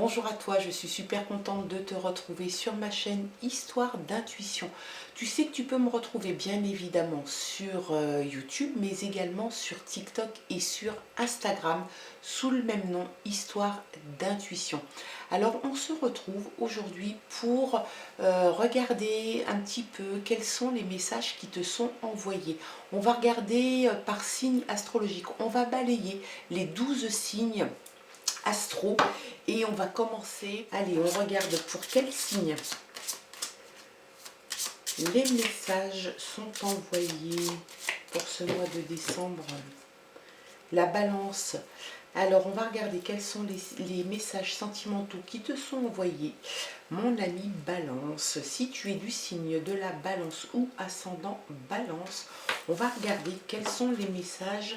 Bonjour à toi, je suis super contente de te retrouver sur ma chaîne Histoire d'intuition. Tu sais que tu peux me retrouver bien évidemment sur YouTube, mais également sur TikTok et sur Instagram sous le même nom, Histoire d'intuition. Alors on se retrouve aujourd'hui pour regarder un petit peu quels sont les messages qui te sont envoyés. On va regarder par signe astrologique, on va balayer les 12 signes astro et on va commencer. Allez, on regarde pour quel signe les messages sont envoyés pour ce mois de décembre. La balance. Alors on va regarder quels sont les messages sentimentaux qui te sont envoyés, mon ami balance. Si tu es du signe de la balance ou ascendant balance, on va regarder quels sont les messages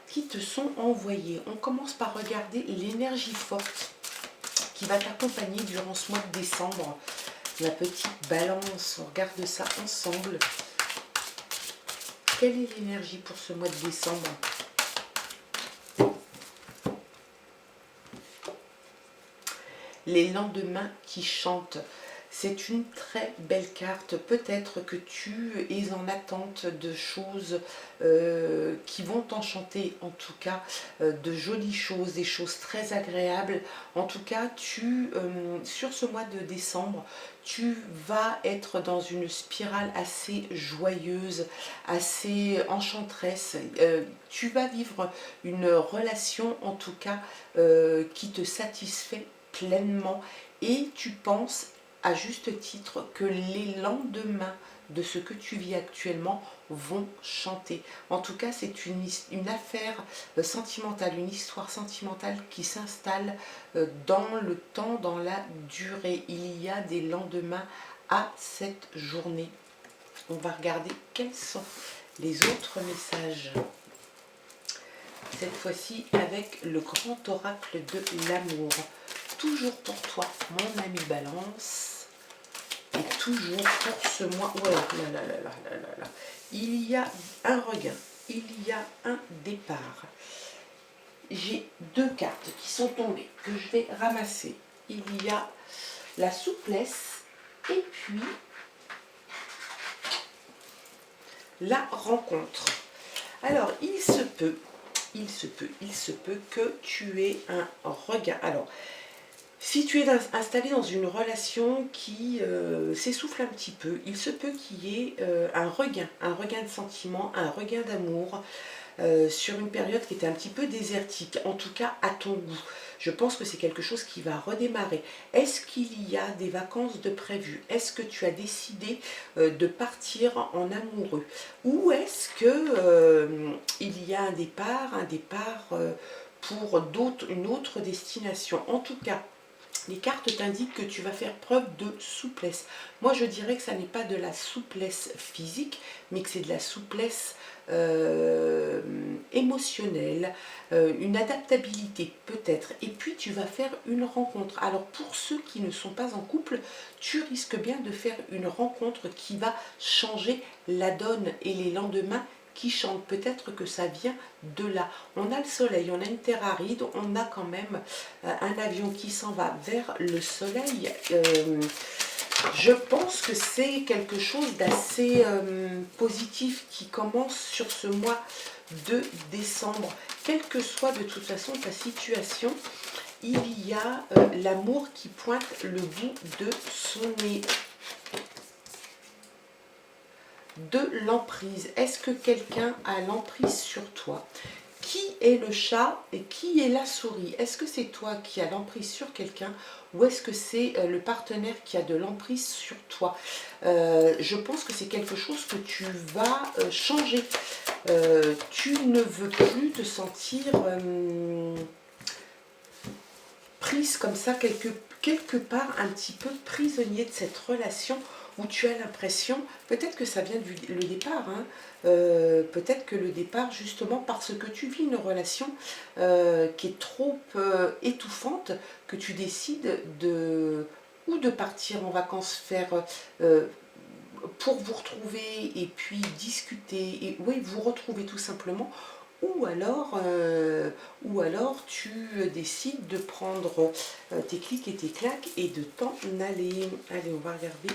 qui te sont envoyés. On commence par regarder l'énergie forte qui va t'accompagner durant ce mois de décembre. La petite balance, on regarde ça ensemble. Quelle est l'énergie pour ce mois de décembre? Les lendemains qui chantent. C'est une très belle carte. Peut-être que tu es en attente de choses qui vont t'enchanter, en tout cas de jolies choses, des choses très agréables. En tout cas, sur ce mois de décembre, tu vas être dans une spirale assez joyeuse, assez enchanteresse. Tu vas vivre une relation, en tout cas, qui te satisfait pleinement, et tu penses à juste titre que les lendemains de ce que tu vis actuellement vont chanter. En tout cas, c'est une affaire sentimentale, une histoire sentimentale qui s'installe dans le temps, dans la durée. Il y a des lendemains à cette journée. On va regarder quels sont les autres messages. Cette fois-ci avec le grand oracle de l'amour. Toujours pour toi, mon ami balance. Et toujours pour ce mois. Ouais, là. Il y a un regain. Il y a un départ. J'ai deux cartes qui sont tombées, que je vais ramasser. Il y a la souplesse et puis la rencontre. Alors, il se peut que tu aies un regain. Alors, si tu es installé dans une relation qui s'essouffle un petit peu, il se peut qu'il y ait un regain de sentiment, un regain d'amour sur une période qui était un petit peu désertique, en tout cas à ton goût. Je pense que c'est quelque chose qui va redémarrer. Est-ce qu'il y a des vacances de prévues? Est-ce que tu as décidé de partir en amoureux? Ou est-ce que il y a un départ pour une autre destination? En tout cas, les cartes t'indiquent que tu vas faire preuve de souplesse. Moi, je dirais que ça n'est pas de la souplesse physique, mais que c'est de la souplesse émotionnelle, une adaptabilité peut-être. Et puis, tu vas faire une rencontre. Alors, pour ceux qui ne sont pas en couple, tu risques bien de faire une rencontre qui va changer la donne et les lendemains qui chantent. Peut-être que ça vient de là. On a le soleil, on a une terre aride, on a quand même un avion qui s'en va vers le soleil. Je pense que c'est quelque chose d'assez positif qui commence sur ce mois de décembre. Quelle que soit de toute façon ta situation, il y a l'amour qui pointe le bout de son nez. De l'emprise. Est-ce que quelqu'un a l'emprise sur toi? Qui est le chat et qui est la souris? Est-ce que c'est toi qui as l'emprise sur quelqu'un ou est-ce que c'est le partenaire qui a de l'emprise sur toi? Je pense que c'est quelque chose que tu vas changer. Tu ne veux plus te sentir prise comme ça, quelque part un petit peu prisonnier de cette relation où tu as l'impression, peut-être que ça vient le départ, hein, peut-être que le départ, justement parce que tu vis une relation qui est trop étouffante, que tu décides ou de partir en vacances, faire pour vous retrouver et puis discuter, et oui, vous retrouver tout simplement, ou alors tu décides de prendre tes clics et tes claques et de t'en aller. Allez, on va regarder.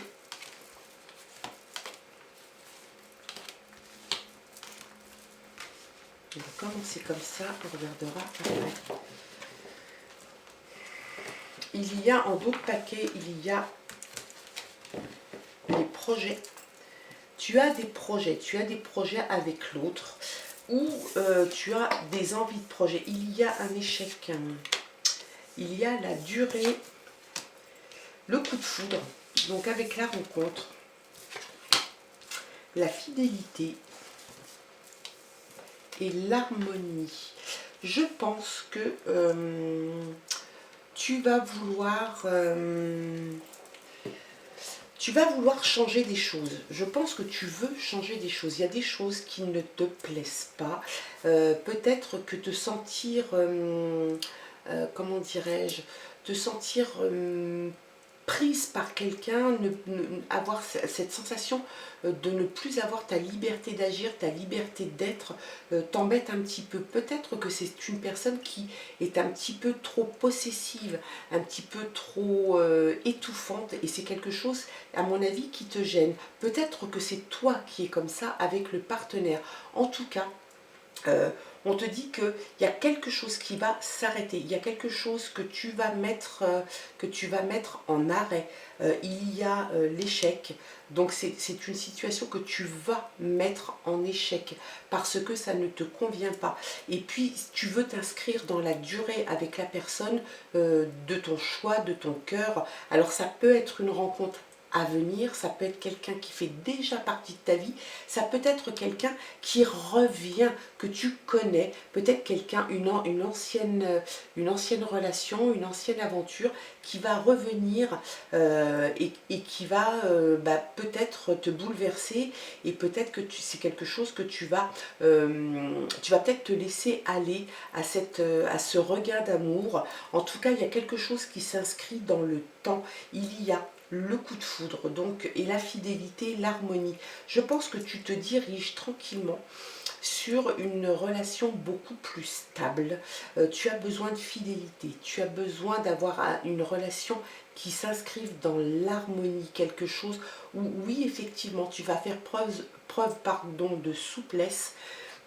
On va commencer comme ça, on regardera après. Il y a en d'autres paquets, il y a les projets. Tu as des projets avec l'autre, ou tu as des envies de projet. Il y a un échec, il y a la durée, le coup de foudre, donc avec la rencontre, la fidélité et l'harmonie. Je pense que tu vas vouloir changer des choses. Je pense que tu veux changer des choses. Il y a des choses qui ne te plaisent pas. Peut-être que te sentir, comment dirais-je, te sentir prise par quelqu'un, avoir cette sensation de ne plus avoir ta liberté d'agir, ta liberté d'être, t'embête un petit peu. Peut-être que c'est une personne qui est un petit peu trop possessive, un petit peu trop étouffante, et c'est quelque chose, à mon avis, qui te gêne. Peut-être que c'est toi qui es comme ça avec le partenaire. En tout cas, on te dit qu'il y a quelque chose qui va s'arrêter, il y a quelque chose que tu vas mettre en arrêt. Il y a l'échec, donc c'est une situation que tu vas mettre en échec parce que ça ne te convient pas. Et puis tu veux t'inscrire dans la durée avec la personne de ton choix, de ton cœur. Alors ça peut être une rencontre à venir, ça peut être quelqu'un qui fait déjà partie de ta vie, ça peut être quelqu'un qui revient, que tu connais, peut-être quelqu'un, une ancienne relation, une ancienne aventure qui va revenir et qui va peut-être te bouleverser, et peut-être que c'est quelque chose que tu vas peut-être te laisser aller à ce regain d'amour. En tout cas, il y a quelque chose qui s'inscrit dans le temps. Il y a le coup de foudre, donc, et la fidélité, l'harmonie. Je pense que tu te diriges tranquillement sur une relation beaucoup plus stable. Tu as besoin de fidélité, tu as besoin d'avoir une relation qui s'inscrive dans l'harmonie, quelque chose où, oui, effectivement, tu vas faire preuve de souplesse,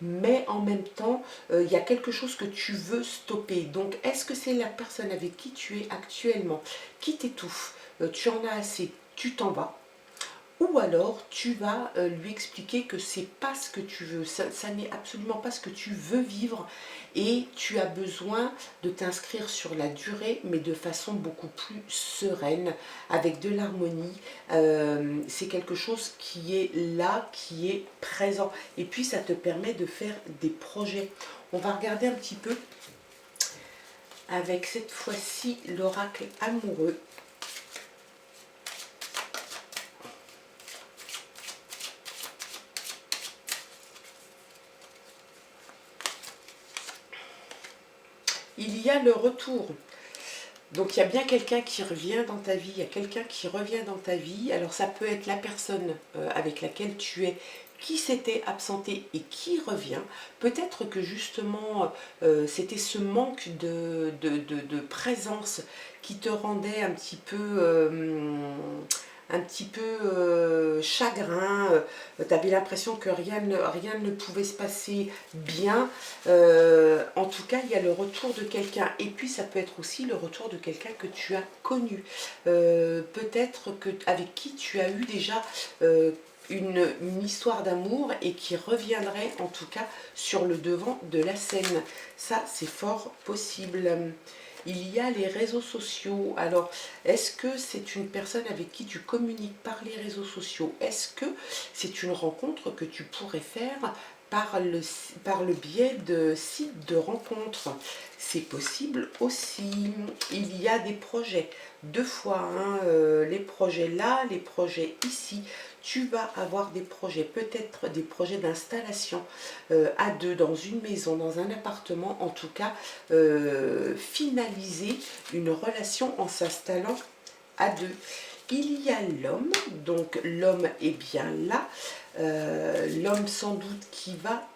mais en même temps, il y a quelque chose que tu veux stopper. Donc, est-ce que c'est la personne avec qui tu es actuellement qui t'étouffe, tu en as assez, tu t'en vas, ou alors tu vas lui expliquer que c'est pas ce que tu veux, ça n'est absolument pas ce que tu veux vivre, et tu as besoin de t'inscrire sur la durée, mais de façon beaucoup plus sereine, avec de l'harmonie. C'est quelque chose qui est là, qui est présent, et puis ça te permet de faire des projets. On va regarder un petit peu avec cette fois-ci l'oracle amoureux. Il y a le retour. Donc il y a bien quelqu'un qui revient dans ta vie, il y a quelqu'un qui revient dans ta vie. Alors ça peut être la personne avec laquelle tu es, qui s'était absentée et qui revient. Peut-être que justement c'était ce manque de présence qui te rendait un petit peu chagrin, tu avais l'impression que rien ne pouvait se passer bien. En tout cas, il y a le retour de quelqu'un, et puis ça peut être aussi le retour de quelqu'un que tu as connu, peut-être avec qui tu as eu déjà une histoire d'amour, et qui reviendrait en tout cas sur le devant de la scène. Ça, c'est fort possible. Il y a les réseaux sociaux. Alors, est-ce que c'est une personne avec qui tu communiques par les réseaux sociaux? Est-ce que c'est une rencontre que tu pourrais faire par le biais de sites de rencontres? C'est possible aussi. Il y a des projets, deux fois, hein, les projets là, les projets ici. Tu vas avoir des projets, peut-être des projets d'installation à deux, dans une maison, dans un appartement, en tout cas, finaliser une relation en s'installant à deux. Il y a l'homme, donc l'homme est bien là, l'homme sans doute qui va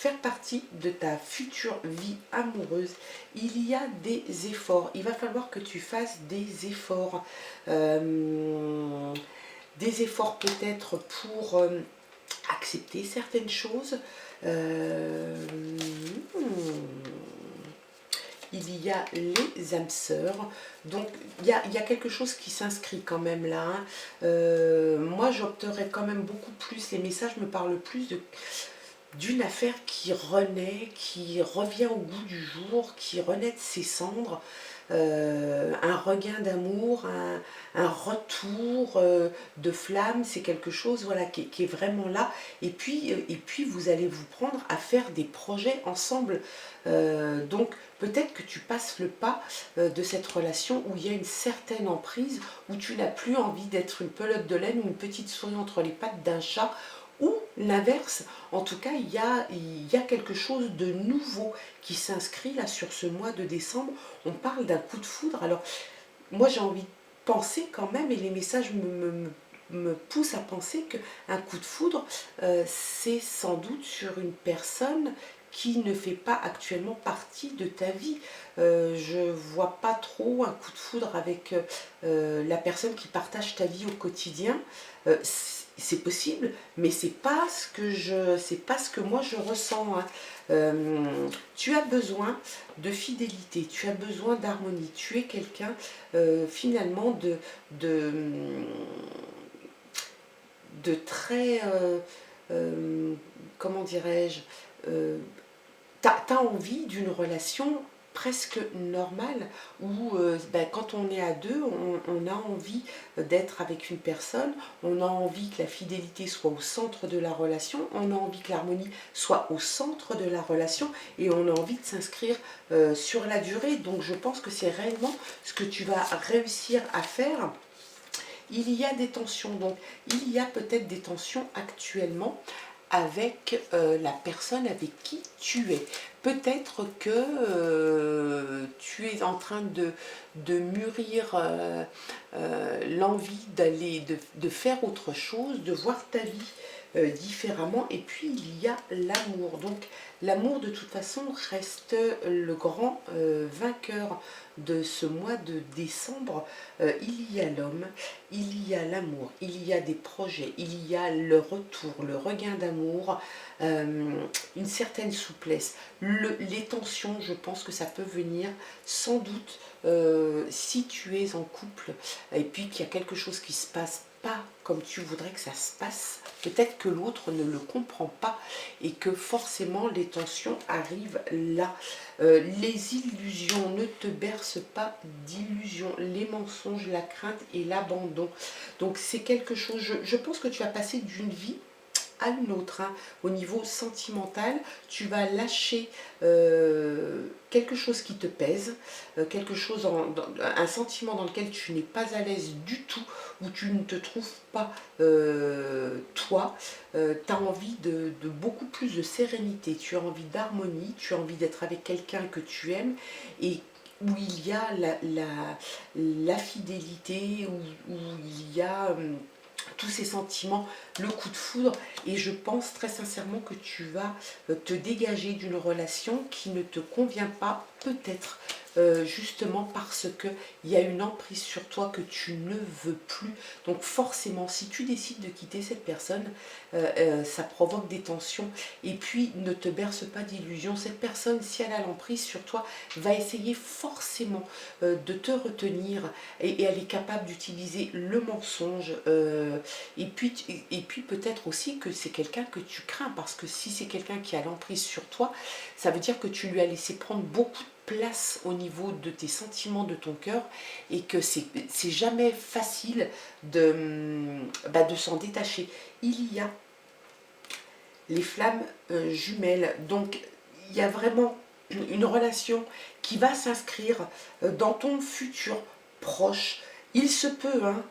faire partie de ta future vie amoureuse, il y a des efforts. Il va falloir que tu fasses des efforts. Des efforts peut-être pour accepter certaines choses. Il y a les âmes sœurs. Donc, il y a quelque chose qui s'inscrit quand même là. Moi, j'opterais quand même beaucoup plus, les messages me parlent plus d'une affaire qui renaît, qui revient au goût du jour, qui renaît de ses cendres. Un regain d'amour, un retour de flamme, c'est quelque chose voilà, qui est vraiment là. Et puis, vous allez vous prendre à faire des projets ensemble. Donc, peut-être que tu passes le pas de cette relation où il y a une certaine emprise, où tu n'as plus envie d'être une pelote de laine ou une petite souris entre les pattes d'un chat, ou l'inverse. En tout cas, il y a quelque chose de nouveau qui s'inscrit là sur ce mois de décembre. On parle d'un coup de foudre. Alors, moi j'ai envie de penser quand même, et les messages me poussent à penser qu'un coup de foudre, c'est sans doute sur une personne qui ne fait pas actuellement partie de ta vie. Je vois pas trop un coup de foudre avec la personne qui partage ta vie au quotidien. C'est possible, mais c'est pas ce que moi je ressens. Hein. Tu as besoin de fidélité, tu as besoin d'harmonie, tu es quelqu'un finalement de, de très, comment dirais-je, tu as envie d'une relation presque normale où quand on est à deux, on a envie d'être avec une personne, on a envie que la fidélité soit au centre de la relation, on a envie que l'harmonie soit au centre de la relation et on a envie de s'inscrire sur la durée. Donc je pense que c'est réellement ce que tu vas réussir à faire. Il y a des tensions, donc il y a peut-être des tensions actuellement avec la personne avec qui tu es. Peut-être que tu es en train de mûrir l'envie de faire autre chose, de voir ta vie différemment. Et puis il y a l'amour. Donc l'amour de toute façon reste le grand vainqueur de ce mois de décembre. Il y a l'homme, il y a l'amour, il y a des projets, il y a le retour, le regain d'amour, une certaine souplesse. Les tensions, je pense que ça peut venir sans doute si tu es en couple et puis qu'il y a quelque chose qui se passe pas comme tu voudrais que ça se passe, peut-être que l'autre ne le comprend pas et que forcément les tensions arrivent là. Les illusions, ne te bercent pas d'illusions, les mensonges, la crainte et l'abandon. Donc c'est quelque chose, je pense que tu vas passer d'une vie à une autre. Hein. Au niveau sentimental, tu vas lâcher quelque chose qui te pèse, quelque chose, un sentiment dans lequel tu n'es pas à l'aise du tout, où tu ne te trouves pas toi. Tu as envie de beaucoup plus de sérénité, tu as envie d'harmonie, tu as envie d'être avec quelqu'un que tu aimes et où il y a la fidélité, où il y a tous ces sentiments, le coup de foudre, et je pense très sincèrement que tu vas te dégager d'une relation qui ne te convient pas, peut-être justement parce que il y a une emprise sur toi que tu ne veux plus. Donc forcément, si tu décides de quitter cette personne, ça provoque des tensions. Et puis, ne te berce pas d'illusions. Cette personne, si elle a l'emprise sur toi, va essayer forcément de te retenir et elle est capable d'utiliser le mensonge. Et puis peut-être aussi que c'est quelqu'un que tu crains parce que si c'est quelqu'un qui a l'emprise sur toi, ça veut dire que tu lui as laissé prendre beaucoup de place au niveau de tes sentiments, de ton cœur et que c'est jamais facile de s'en détacher. Il y a les flammes jumelles, donc il y a vraiment une relation qui va s'inscrire dans ton futur proche. Il se peut, hein,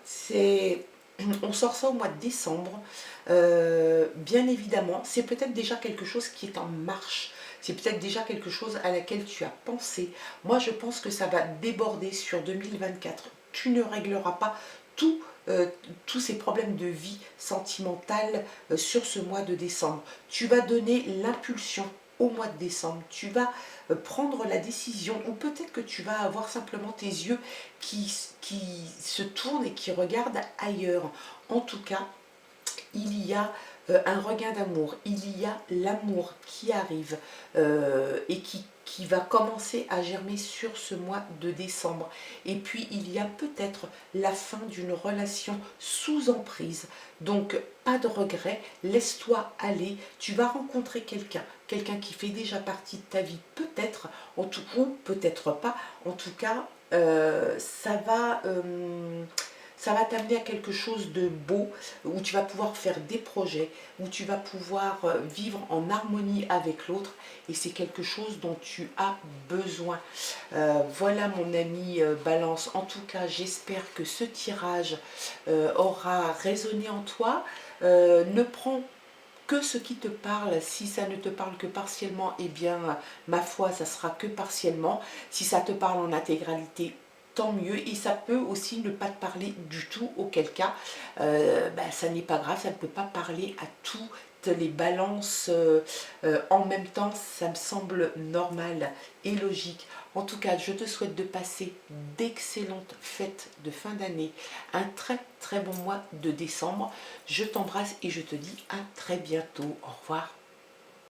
on sort ça au mois de décembre, bien évidemment, c'est peut-être déjà quelque chose qui est en marche, c'est peut-être déjà quelque chose à laquelle tu as pensé. Moi, je pense que ça va déborder sur 2024. Tu ne régleras pas tous ces problèmes de vie sentimentale sur ce mois de décembre. Tu vas donner l'impulsion au mois de décembre. Tu vas prendre la décision, ou peut-être que tu vas avoir simplement tes yeux qui se tournent et qui regardent ailleurs. En tout cas, il y a un regain d'amour, il y a l'amour qui arrive et qui va commencer à germer sur ce mois de décembre. Et puis il y a peut-être la fin d'une relation sous emprise. Donc pas de regret, laisse-toi aller, tu vas rencontrer quelqu'un qui fait déjà partie de ta vie, peut-être, ou peut-être pas, en tout cas, ça va t'amener à quelque chose de beau, où tu vas pouvoir faire des projets, où tu vas pouvoir vivre en harmonie avec l'autre, et c'est quelque chose dont tu as besoin. Voilà mon ami Balance, en tout cas j'espère que ce tirage aura résonné en toi. Ne prends que ce qui te parle. Si ça ne te parle que partiellement, eh bien ma foi ça sera que partiellement. Si ça te parle en intégralité, tant mieux, et ça peut aussi ne pas te parler du tout, auquel cas ça n'est pas grave, ça ne peut pas parler à toutes les balances en même temps, ça me semble normal et logique. En tout cas, je te souhaite de passer d'excellentes fêtes de fin d'année, un très très bon mois de décembre. Je t'embrasse et je te dis à très bientôt. Au revoir.